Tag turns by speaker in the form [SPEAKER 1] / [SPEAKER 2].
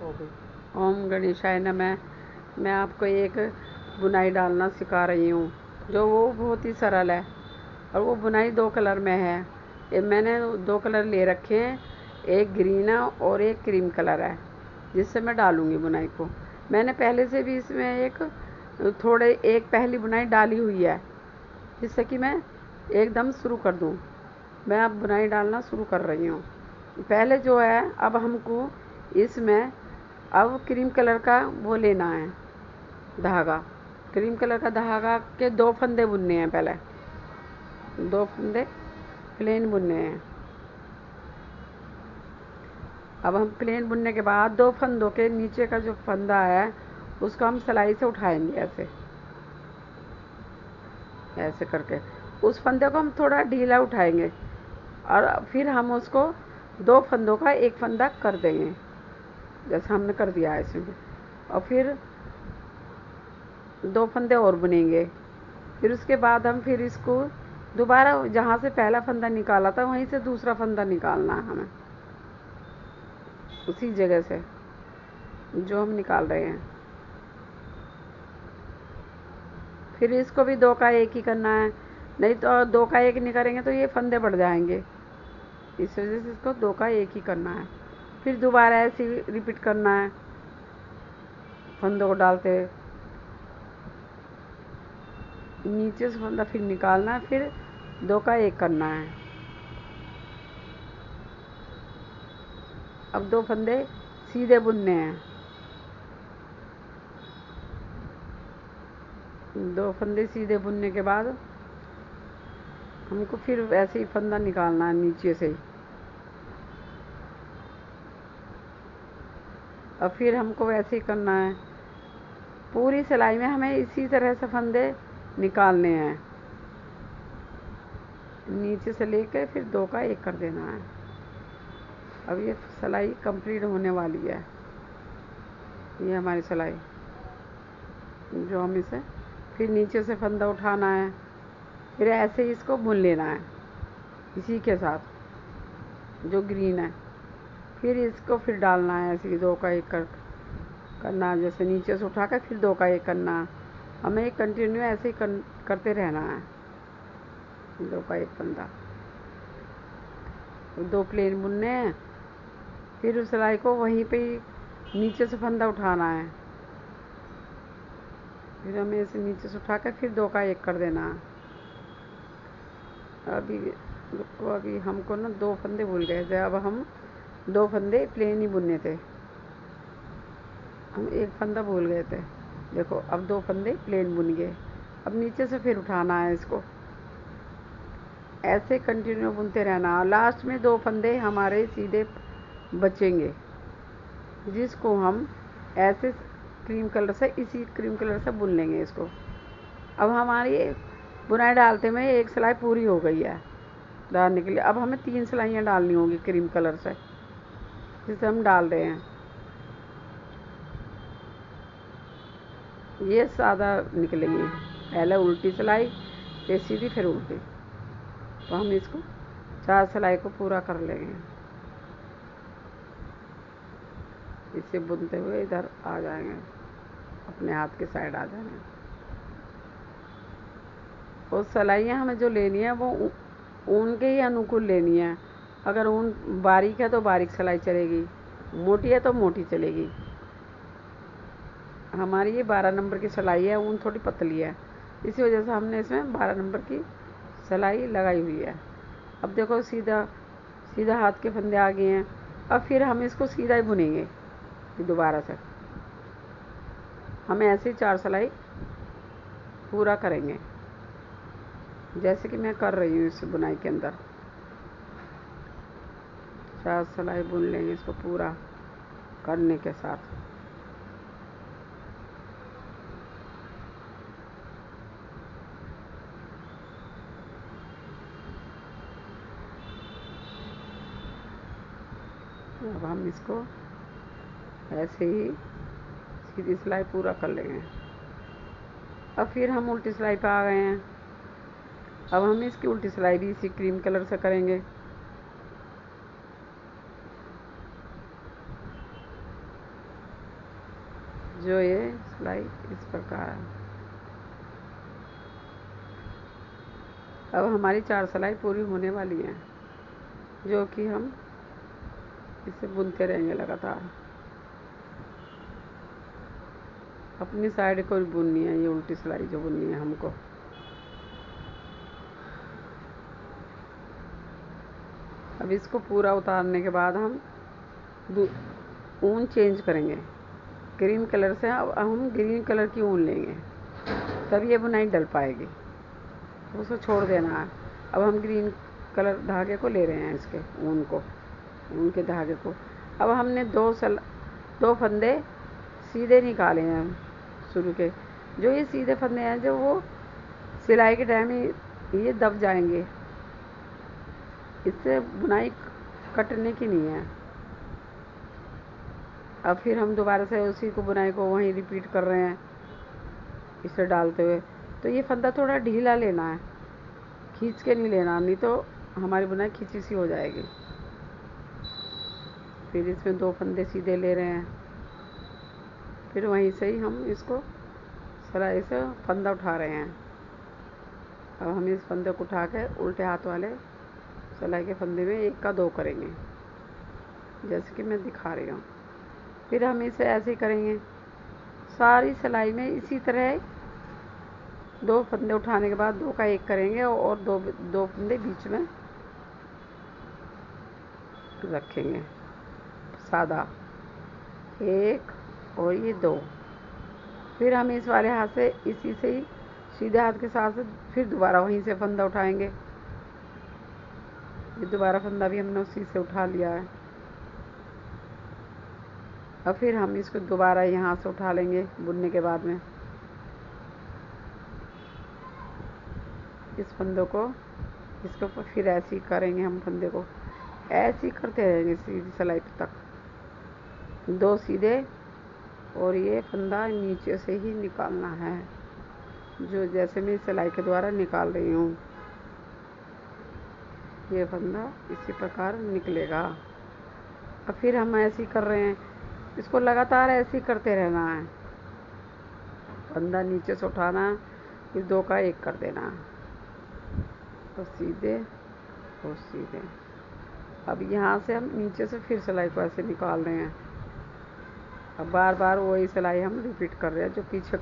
[SPEAKER 1] हो गई। ओम गणेशाय नमः। मैं आपको एक बुनाई डालना सिखा रही हूँ, जो वो बहुत ही सरल है और वो बुनाई 2 कलर में है। ये मैंने 2 कलर ले रखे हैं, एक ग्रीन है और एक क्रीम कलर है, जिससे मैं डालूँगी बुनाई को। मैंने पहले से भी इसमें एक पहली बुनाई डाली हुई है, जिससे कि मैं एकदम शुरू कर दूँ। मैं अब बुनाई डालना शुरू कर रही हूँ। पहले जो है, अब हमको इसमें अब क्रीम कलर का वो लेना है धागा। क्रीम कलर का धागा के 2 फंदे बुनने हैं। पहले 2 फंदे प्लेन बुनने हैं। अब हम प्लेन बुनने के बाद 2 फंदों के नीचे का जो फंदा है उसको हम सिलाई से उठाएंगे, ऐसे ऐसे करके उस फंदे को हम थोड़ा ढीला उठाएंगे और फिर हम उसको 2 फंदों का एक फंदा कर देंगे, जैसा हमने कर दिया है इसमें। और फिर 2 फंदे और बुनेंगे। फिर उसके बाद हम फिर इसको दोबारा जहाँ से पहला फंदा निकाला था वहीं से दूसरा फंदा निकालना है हमें, उसी जगह से जो हम निकाल रहे हैं। फिर इसको भी 2 का 1 ही करना है, नहीं तो 2 का 1 नहीं करेंगे तो ये फंदे बढ़ जाएंगे। इस वजह से इसको 2 का 1 ही करना है। फिर दोबारा ऐसे ही रिपीट करना है, फंदों को डालते हुए नीचे से फंदा फिर निकालना है, फिर 2 का 1 करना है। अब 2 फंदे सीधे बुनने हैं। 2 फंदे सीधे बुनने के बाद हमको फिर वैसे ही फंदा निकालना है नीचे से ही। और फिर हमको वैसे ही करना है पूरी सिलाई में, हमें इसी तरह से फंदे निकालने हैं, नीचे से लेकर फिर 2 का 1 कर देना है। अब ये सिलाई कंप्लीट होने वाली है। ये हमारी सिलाई जो हम इसे फिर नीचे से फंदा उठाना है, फिर ऐसे ही इसको बुन लेना है इसी के साथ जो ग्रीन है। फिर इसको फिर डालना है ऐसे ही 2 का 1 करना, जैसे नीचे से उठा कर फिर 2 का 1 करना। हमें एक कंटिन्यू ऐसे ही करते रहना है। 2 का 1 फंदा, 2 प्लेन बुनने हैं। फिर उस सिलाई को वहीं पे ही नीचे से फंदा उठाना है, फिर हमें ऐसे नीचे से उठा कर फिर 2 का 1 कर देना। अभी रुको, अभी हमको ना 2 फंदे भूल गए थे। अब हम 2 फंदे प्लेन ही बुनने थे, हम 1 फंदा भूल गए थे। देखो अब 2 फंदे प्लेन बुन गए। अब नीचे से फिर उठाना है इसको, ऐसे कंटिन्यू बुनते रहना। और लास्ट में 2 फंदे हमारे सीधे बचेंगे, जिसको हम ऐसे क्रीम कलर से, इसी क्रीम कलर से बुन लेंगे इसको। अब हमारी बुनाई डालते में 1 सिलाई पूरी हो गई है डालने के लिए। अब हमें 3 सिलाइयाँ डालनी होंगी क्रीम कलर से, जिसे हम डाल रहे हैं। ये सादा निकलेंगी, पहले उल्टी सिलाई फिर सीधी फिर उल्टी। तो हम इसको 4 सिलाई को पूरा कर लेंगे। इसे बुनते हुए इधर आ जाएंगे, अपने हाथ के साइड आ जाएंगे। और सिलाइयाँ हमें जो लेनी है वो ऊन के ही अनुकूल लेनी है। अगर ऊन बारीक है तो बारीक सिलाई चलेगी, मोटी है तो मोटी चलेगी। हमारी ये 12 नंबर की सिलाई है, ऊन थोड़ी पतली है, इसी वजह से हमने इसमें 12 नंबर की सिलाई लगाई हुई है। अब देखो सीधा सीधा हाथ के फंदे आ गए हैं। अब फिर हम इसको सीधा ही बुनेंगे दोबारा से। हम ऐसे ही 4 सिलाई पूरा करेंगे, जैसे कि मैं कर रही हूँ इस बुनाई के अंदर। 4 सिलाई बुन लेंगे इसको पूरा करने के साथ। अब हम इसको ऐसे ही सीधी सिलाई पूरा कर लेंगे। अब फिर हम उल्टी सिलाई पे आ गए हैं। अब हम इसकी उल्टी सिलाई भी इसी क्रीम कलर से करेंगे। जो ये सिलाई इस प्रकार है। अब हमारी 4 सिलाई पूरी होने वाली है, जो कि हम इसे बुनते रहेंगे लगातार। अपनी साइड को बुननी है, ये उल्टी सिलाई जो बुननी है हमको। अब इसको पूरा उतारने के बाद हम ऊन चेंज करेंगे। ग्रीन कलर से अब हम ग्रीन कलर की ऊन लेंगे, तब ये बुनाई डल पाएगी। उसको छोड़ देना है। अब हम ग्रीन कलर धागे को ले रहे हैं, इसके ऊन के धागे को। अब हमने 2 फंदे सीधे निकाले हैं शुरू के। जो ये सीधे फंदे हैं, जो वो सिलाई के टाइम ये दब जाएंगे, इससे बुनाई कटने की नहीं है। अब फिर हम दोबारा से उसी को बुनाई को वहीं रिपीट कर रहे हैं, इसे डालते हुए। तो ये फंदा थोड़ा ढीला लेना है, खींच के नहीं लेना, नहीं तो हमारी बुनाई खींची सी हो जाएगी। फिर इसमें 2 फंदे सीधे ले रहे हैं, फिर वहीं से ही हम इसको सिलाई से फंदा उठा रहे हैं। अब हम इस फंदे को उठा के उल्टे हाथ वाले सिलाई के फंदे में 1 का 2 करेंगे, जैसे कि मैं दिखा रही हूँ। फिर हम इसे ऐसे ही करेंगे सारी सिलाई में। इसी तरह 2 फंदे उठाने के बाद 2 का 1 करेंगे और 2 फंदे बीच में रखेंगे सादा, 1 और ये 2। फिर हम इस वाले हाथ से इसी से ही सीधे हाथ के साथ फिर दोबारा वहीं से फंदा उठाएंगे। ये दोबारा फंदा भी हमने उसी से उठा लिया है। अब फिर हम इसको दोबारा यहाँ से उठा लेंगे बुनने के बाद में। इस फंदे को इसके ऊपर फिर ऐसे ही करेंगे, हम फंदे को ऐसे ही करते रहेंगे सीधी सिलाई तक। 2 सीधे और ये फंदा नीचे से ही निकालना है, जो जैसे मैं सिलाई के द्वारा निकाल रही हूँ। ये फंदा इसी प्रकार निकलेगा। अब फिर हम ऐसे ही कर रहे हैं, इसको लगातार ऐसे ही करते रहना है। फंदा नीचे से उठाना, फिर 2 का 1 कर देना और सीधे और सीधे। अब यहाँ से हम नीचे से फिर सिलाई को ऐसे निकाल रहे हैं। अब बार बार वही सिलाई हम रिपीट कर रहे हैं, जो पीछे